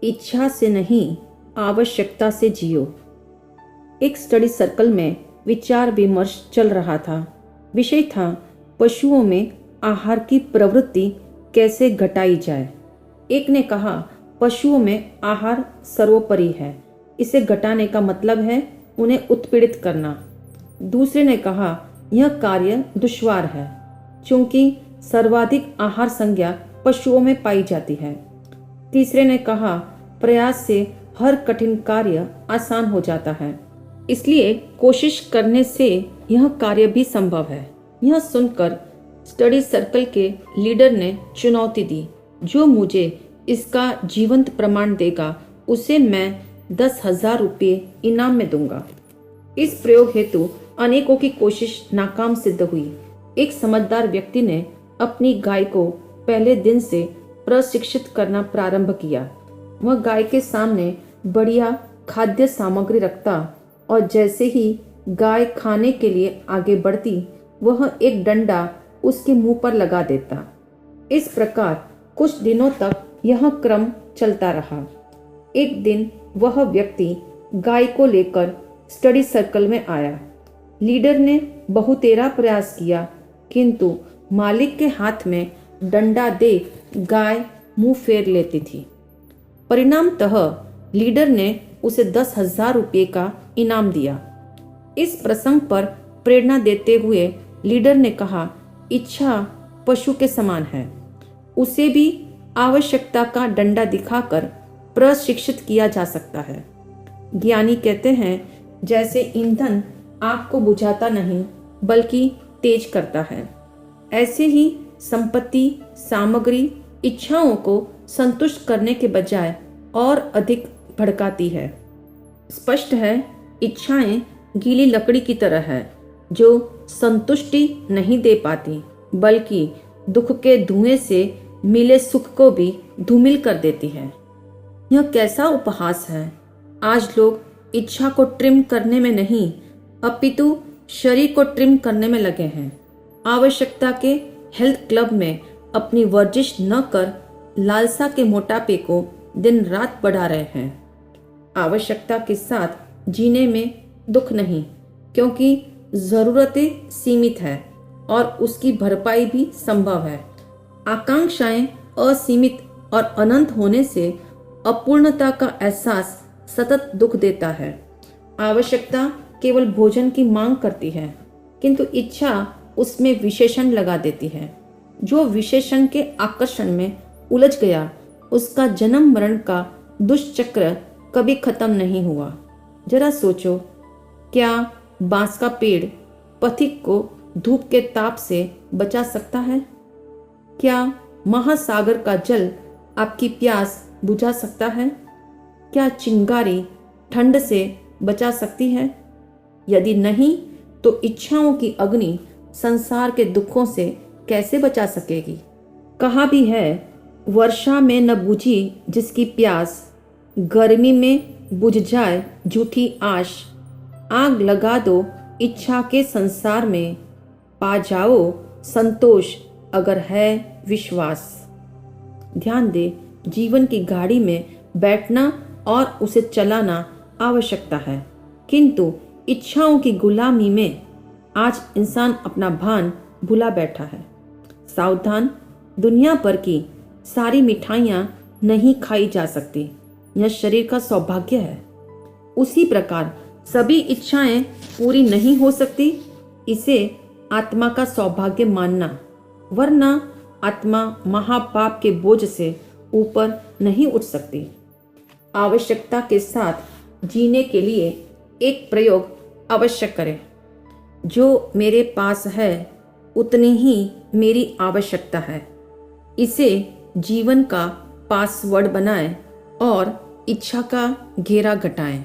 इच्छा से नहीं, आवश्यकता से जियो। एक स्टडी सर्कल में विचार विमर्श चल रहा था। विषय था पशुओं में आहार की प्रवृत्ति कैसे घटाई जाए। एक ने कहा पशुओं में आहार सर्वोपरि है, इसे घटाने का मतलब है उन्हें उत्पीड़ित करना। दूसरे ने कहा यह कार्य दुश्वार है क्योंकि सर्वाधिक आहार संज्ञा पशुओं में पाई जाती है। तीसरे ने कहा प्रयास से हर कठिन कार्य आसान हो जाता है, इसलिए कोशिश करने से यह कार्य भी संभव है। यह सुनकर स्टडी सर्कल के लीडर ने चुनौती दी, जो मुझे इसका जीवंत प्रमाण देगा उसे मैं 10,000 रुपये इनाम में दूंगा। इस प्रयोग हेतु अनेकों की कोशिश नाकाम सिद्ध हुई। एक समझदार व्यक्ति ने अपनी गाय को पहले दिन से प्रशिक्षित करना प्रारंभ किया। वह गाय के सामने बढ़िया खाद्य सामग्री रखता और जैसे ही गाय खाने के लिए आगे बढ़ती वह एक डंडा उसके मुंह पर लगा देता। इस प्रकार कुछ दिनों तक यह क्रम चलता रहा। एक दिन वह व्यक्ति गाय को लेकर स्टडी सर्कल में आया। लीडर ने बहुतेरा प्रयास किया, किंतु मालिक के हाथ में डंडा देख गाय मुंह फेर लेती थी। परिणामतः लीडर ने उसे 10,000 रुपये का इनाम दिया। इस प्रसंग पर प्रेरणा देते हुए लीडर ने कहा इच्छा पशु के समान है, उसे भी आवश्यकता का डंडा दिखाकर प्रशिक्षित किया जा सकता है। ज्ञानी कहते हैं जैसे ईंधन आग को बुझाता नहीं बल्कि तेज करता है, ऐसे ही संपत्ति सामग्री इच्छाओं को संतुष्ट करने के बजाय और अधिक भड़काती है। स्पष्ट है इच्छाएं गीली लकड़ी की तरह है जो संतुष्टि नहीं दे पाती बल्कि दुख के धुएं से मिले सुख को भी धूमिल कर देती है। यह कैसा उपहास है। आज लोग इच्छा को ट्रिम करने में नहीं अपितु शरीर को ट्रिम करने में लगे हैं। आवश्यकता के हेल्थ क्लब में अपनी वर्जिश न कर लालसा के मोटापे को दिन रात बढ़ा रहे हैं। आवश्यकता के साथ जीने में दुख नहीं, क्योंकि ज़रूरतें सीमित है और उसकी भरपाई भी संभव है। आकांक्षाएं असीमित और अनंत होने से अपूर्णता का एहसास सतत दुख देता है। आवश्यकता केवल भोजन की मांग करती है, किंतु इच्छा उसमें विशेषण लगा देती है। जो विशेषण के आकर्षण में उलझ गया उसका जन्म मरण का दुष्चक्र कभी खत्म नहीं हुआ। जरा सोचो, क्या बांस का पेड़ पथिक को धूप के ताप से बचा सकता है? क्या महासागर का जल आपकी प्यास बुझा सकता है? क्या चिंगारी ठंड से बचा सकती है? यदि नहीं तो इच्छाओं की अग्नि संसार के दुखों से कैसे बचा सकेगी? कहा भी है वर्षा में न बुझी जिसकी प्यास, गर्मी में बुझ जाए झूठी आश। आग लगा दो इच्छा के संसार में, पा जाओ संतोष अगर है विश्वास। ध्यान दे, जीवन की गाड़ी में बैठना और उसे चलाना आवश्यकता है, किंतु इच्छाओं की गुलामी में आज इंसान अपना भान भुला बैठा है। सावधान, दुनिया पर की सारी मिठाइयाँ नहीं खाई जा सकती, यह शरीर का सौभाग्य है। उसी प्रकार सभी इच्छाएं पूरी नहीं हो सकती, इसे आत्मा का सौभाग्य मानना, वरना आत्मा महापाप के बोझ से ऊपर नहीं उठ सकती। आवश्यकता के साथ जीने के लिए एक प्रयोग अवश्य करें। जो मेरे पास है उतनी ही मेरी आवश्यकता है, इसे जीवन का पासवर्ड बनाएं और इच्छा का घेरा घटाएं।